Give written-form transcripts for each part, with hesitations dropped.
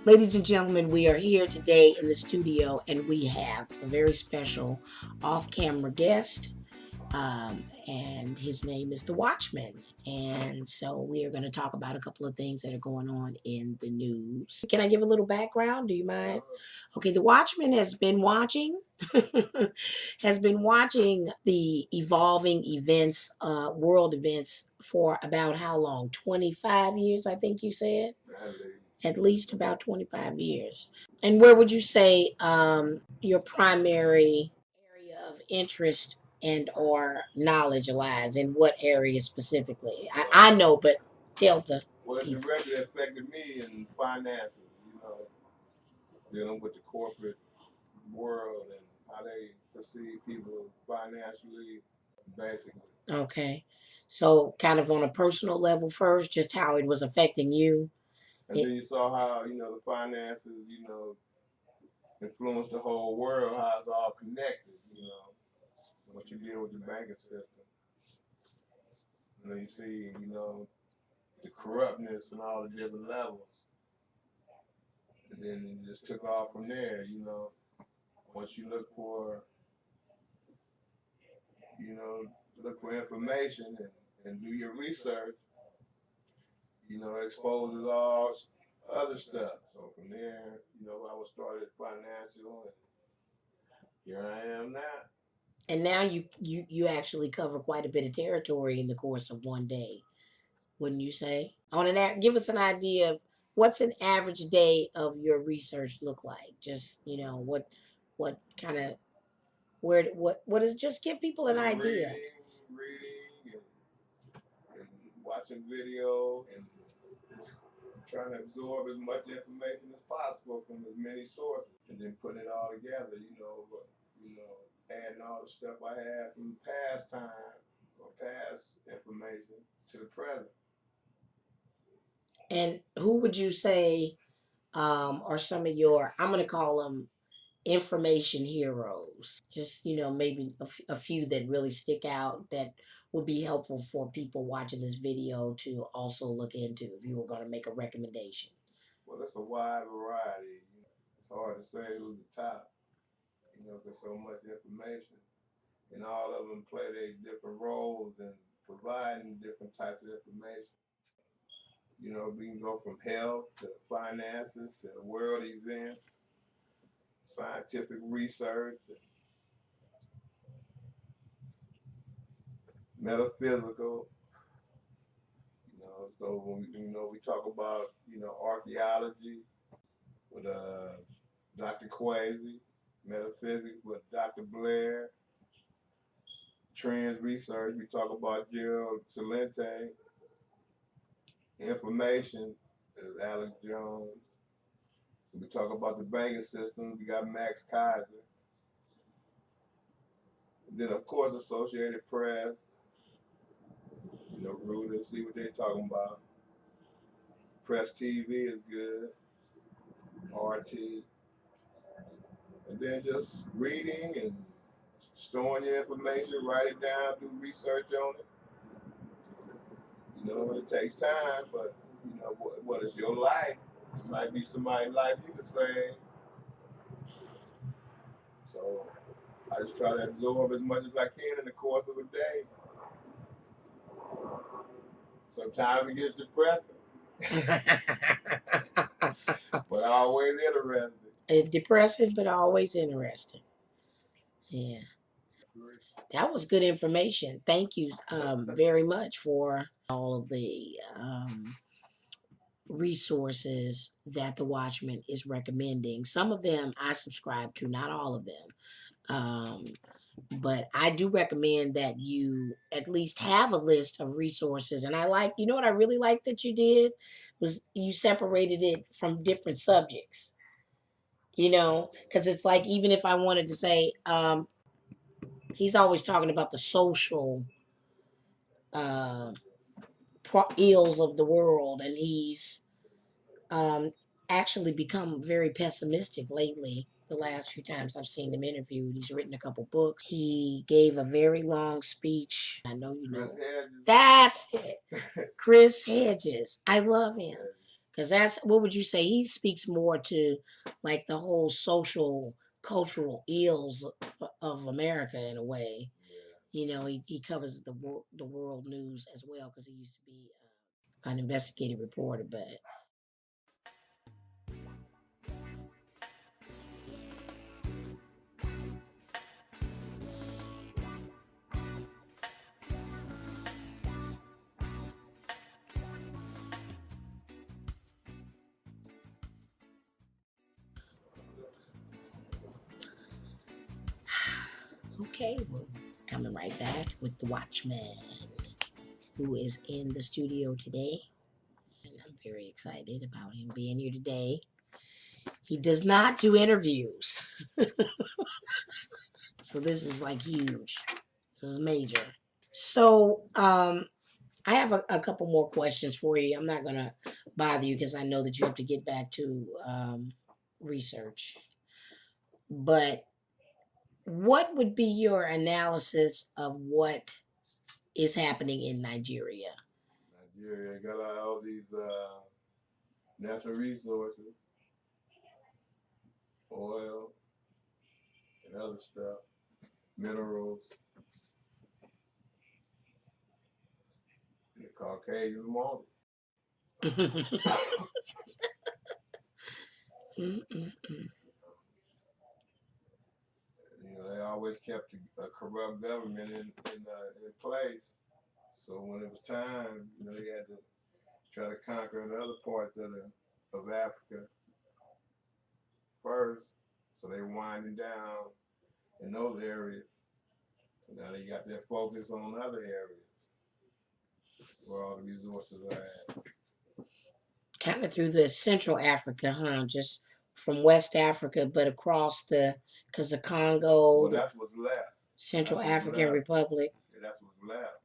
Ladies and gentlemen, we are here today in the studio and we have a very special off-camera guest. And his name is the Watchman. And so we are going to talk about a couple of things that are going on in the news. Can I give a little background? Do you mind? Okay, the Watchman has been watching, has been watching the evolving events, world events for about how long? 25 years, I think you said? At least about 25 years. And where would you say your primary area of interest and or knowledge lies? In what area specifically? I know, but tell the Well, it directly affected me in finances, dealing with the corporate world and how they perceive people financially, basically. Okay. So kind of on a personal level first, just how it was affecting you. And then you saw how, the finances, influence the whole world, how it's all connected, what you deal with the banking system. And then you see, the corruptness and all the different levels. And then it just took off from there, once you look for, information and do your research, it exposes all other stuff. So from there, I was started financial, and here I am now. And now you actually cover quite a bit of territory in the course of one day, wouldn't you say? Give us an idea of what's an average day of your research look like. Just what kind of what is just give people an idea. Reading and watching video and trying to absorb as much information as possible from as many sources, and then putting it all together. Adding all the stuff I had from past time or past information to the present. And who would you say are some of your, I'm going to call them information heroes? Just, maybe a few that really stick out that would be helpful for people watching this video to also look into if you were going to make a recommendation. Well, it's a wide variety. It's hard to say who's the top, there's so much information. And all of them play their different roles in providing different types of information. We can go from health to finances to world events, scientific research, metaphysical. So when we talk about archaeology with Dr. Kwesi, metaphysics with Dr. Blair, trends research, we talk about Gerald Celente, information is Alex Jones. We talk about the banking system, we got Max Kaiser. And then of course Associated Press, Reuters, see what they're talking about. Press TV is good, RT. And then just reading and storing your information, write it down, do research on it. It takes time, but what is your life? It might be somebody's life you can save. So I just try to absorb as much as I can in the course of a day. Sometimes it gets depressing, but always interesting. It's depressing, but always interesting. Yeah. That was good information. Thank you very much for all of the resources that the Watchman is recommending. Some of them I subscribe to, not all of them. But I do recommend that you at least have a list of resources. And what I really like that you did was you separated it from different subjects, because it's like, even if I wanted to say, he's always talking about the social ills of the world, and he's actually become very pessimistic lately. The last few times I've seen him interviewed, he's written a couple books. He gave a very long speech. I know you know. That's it. Chris Hedges. I love him Because that's what would you say? He speaks more to like the whole social, cultural ills of America in a way. Yeah. You know, he covers the world news as well because he used to be an investigative reporter. But okay, we're coming right back with the Watchman, who is in the studio today. And I'm very excited about him being here today. He does not do interviews. So this is like huge. This is major. So I have a couple more questions for you. I'm not gonna bother you because I know that you have to get back to research. But what would be your analysis of what is happening in Nigeria? Nigeria got all these natural resources, oil and other stuff, minerals, and the Caucasians want it. They always kept a corrupt government in place. So when it was time, they had to try to conquer the other parts of Africa first. So they winding down in those areas. So now they got their focus on other areas where all the resources are at. Kind of through the Central Africa, huh? Just from West Africa, but across because the Congo, Well, the that's what's left. Central That's what's African left. Republic. Yeah, that's what's left.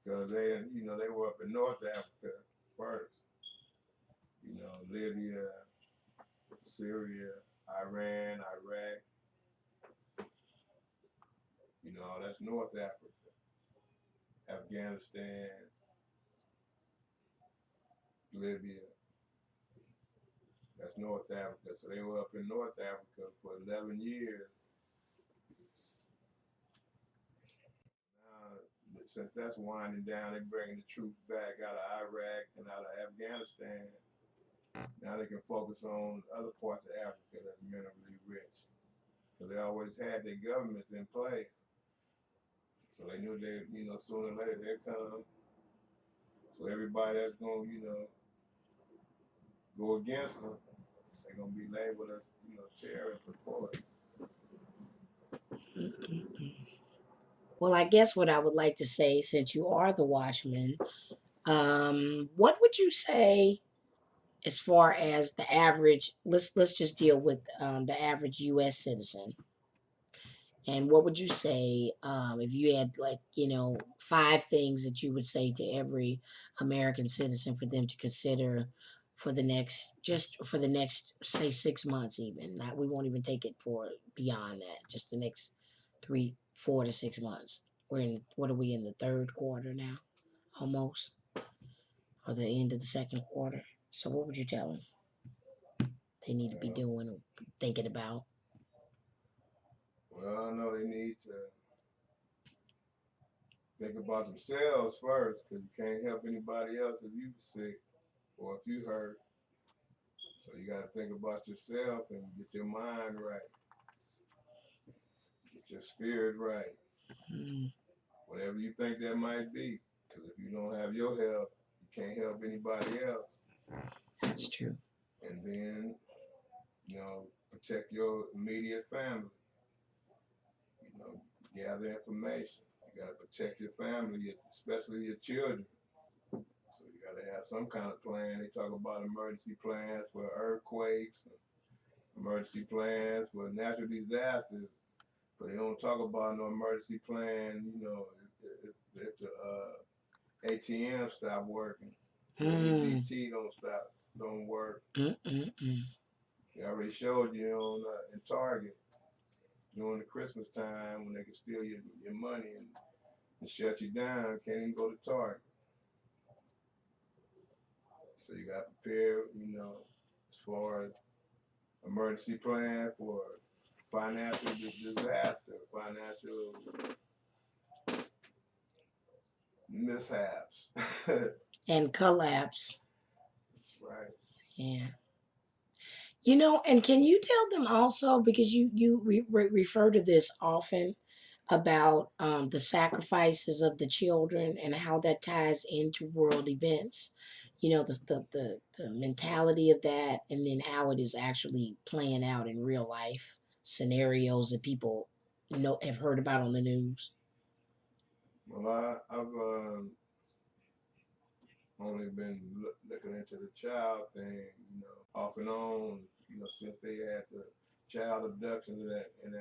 Because they were up in North Africa first. Libya, Syria, Iran, Iraq. That's North Africa. Afghanistan, Libya. That's North Africa. So they were up in North Africa for 11 years. Now, since that's winding down, they're bringing the troops back out of Iraq and out of Afghanistan. Now they can focus on other parts of Africa that's minerally rich. Because they always had their governments in place. So they knew sooner or later they'd come. So everybody that's going to, go against them, they're going to be labeled as, terrorists before it. Well, I guess what I would like to say, since you are the Watchman, what would you say as far as the average? Let's just deal with the average U.S. citizen. And what would you say if you had like 5 things that you would say to every American citizen for them to consider for the next say 6 months even. Not we won't even take it for beyond that. Just the next 3, 4 to 6 months. We're in what are we in the third quarter now, almost, or the end of the second quarter. So what would you tell them they need to be doing or thinking about? Well, I know they need to think about themselves first, because you can't help anybody else if you're sick or if you hurt. So you got to think about yourself and get your mind right, get your spirit right, Mm, whatever you think that might be. Because if you don't have your help, you can't help anybody else. that's true. And then, protect your immediate family. Gather information. You got to protect your family, especially your children. So you got to have some kind of plan. They talk about emergency plans for earthquakes, emergency plans for natural disasters, but they don't talk about no emergency plan. If the ATM stop working, the EBT don't work. They already showed you in Target during the Christmas time when they can steal your money and shut you down. Can't even go to Target. So you got to prepare, as far as emergency plan for financial disaster, financial mishaps. And collapse. Right. Yeah. And can you tell them also, because you refer to this often, about the sacrifices of the children and how that ties into world events, the mentality of that, and then how it is actually playing out in real life scenarios that people have heard about on the news. Well, I've only been looking into the child thing, off and on, since they had the child abductions in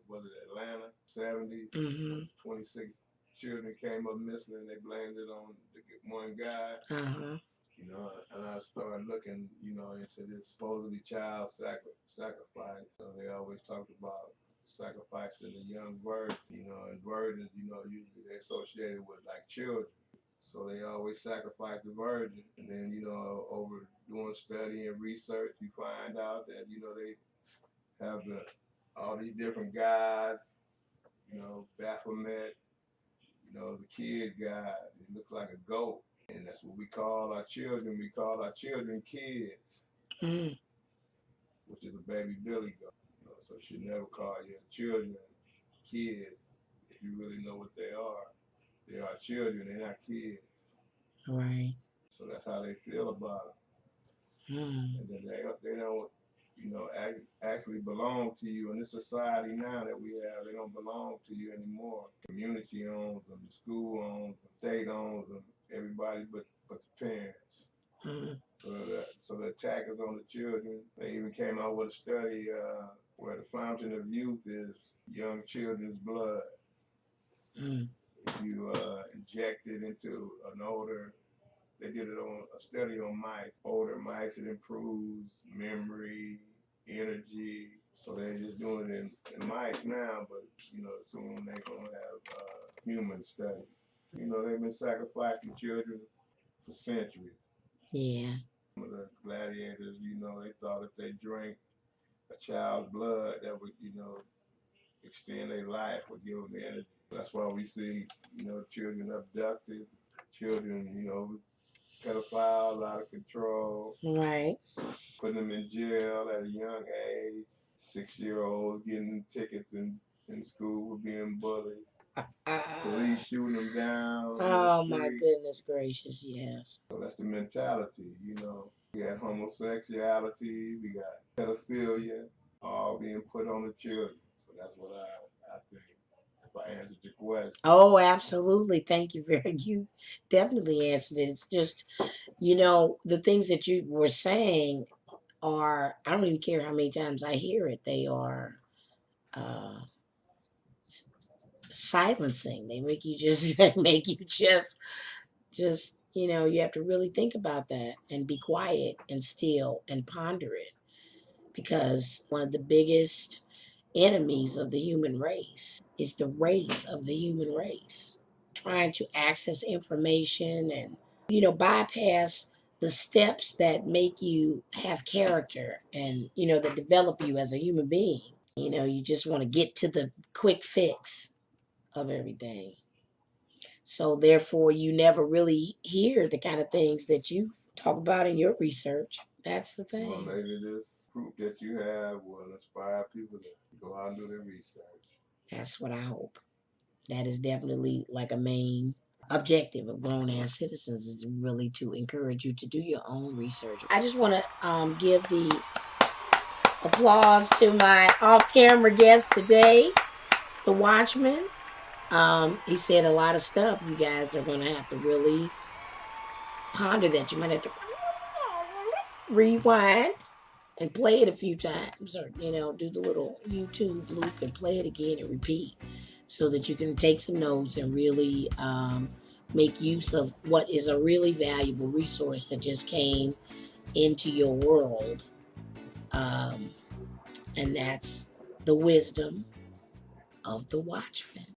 was it Atlanta, 70, Mm-hmm. 26 children came up missing and they blamed it on the one guy. Uh-huh. And I started looking, into this supposedly child sacrifice. So they always talked about sacrificing a young virgin, and virgins, usually they're associated with like children. So they always sacrifice the virgin. And then, over doing study and research, you find out that, they have all these different gods, Baphomet, the kid god. It looks like a goat. And that's what we call our children. We call our children kids, Mm. which is a baby billy goat. So you should never call your children kids if you really know what they are. They are children, they're not kids. Right. So that's how they feel about them. Mm. And then they don't, actually belong to you. In this society now that we have, they don't belong to you anymore. Community owns them, the school owns them, state owns them, everybody but the parents. Mm. So the attack is on the children. They even came out with a study where the fountain of youth is young children's blood. Mm. If you inject it into an older, they did it on a study on mice, older mice, it improves memory, energy. So they're just doing it in mice now, but soon they're gonna have human studies. They've been sacrificing children for centuries. Yeah. Some of the gladiators, they thought if they drank a child's blood, that would, extend their life or give them energy. That's why we see, children abducted, children, pedophiles out of control, Right. putting them in jail at a young age, 6-year-olds getting tickets in school for being bullies, police shooting them down in the Oh my street. goodness gracious, yes. So that's the mentality, We got homosexuality, we got pedophilia, all being put on the children. So that's what I think. If I answered your question. Oh, absolutely. Thank you very you definitely answered it. It's just, the things that you were saying are, I don't even care how many times I hear it, they are uh silencing. They make you just they make you just you have to really think about that and be quiet and still and ponder it, because one of the biggest enemies of the human race is the race of the human race. Trying to access information and, bypass the steps that make you have character and, that develop you as a human being. You just want to get to the quick fix of everything. So therefore, you never really hear the kind of things that you talk about in your research. That's the Well, thing. maybe this group that you have will inspire people to go out and do their research. That's what I hope. That is definitely like a main objective of Grown Ass Citizens, is really to encourage you to do your own research. I just want to give the applause to my off-camera guest today, the Watchman. He said a lot of stuff. You guys are going to have to really ponder that. You might have to rewind and play it a few times, or do the little YouTube loop and play it again and repeat, so that you can take some notes and really make use of what is a really valuable resource that just came into your world, and that's the wisdom of the Watchman.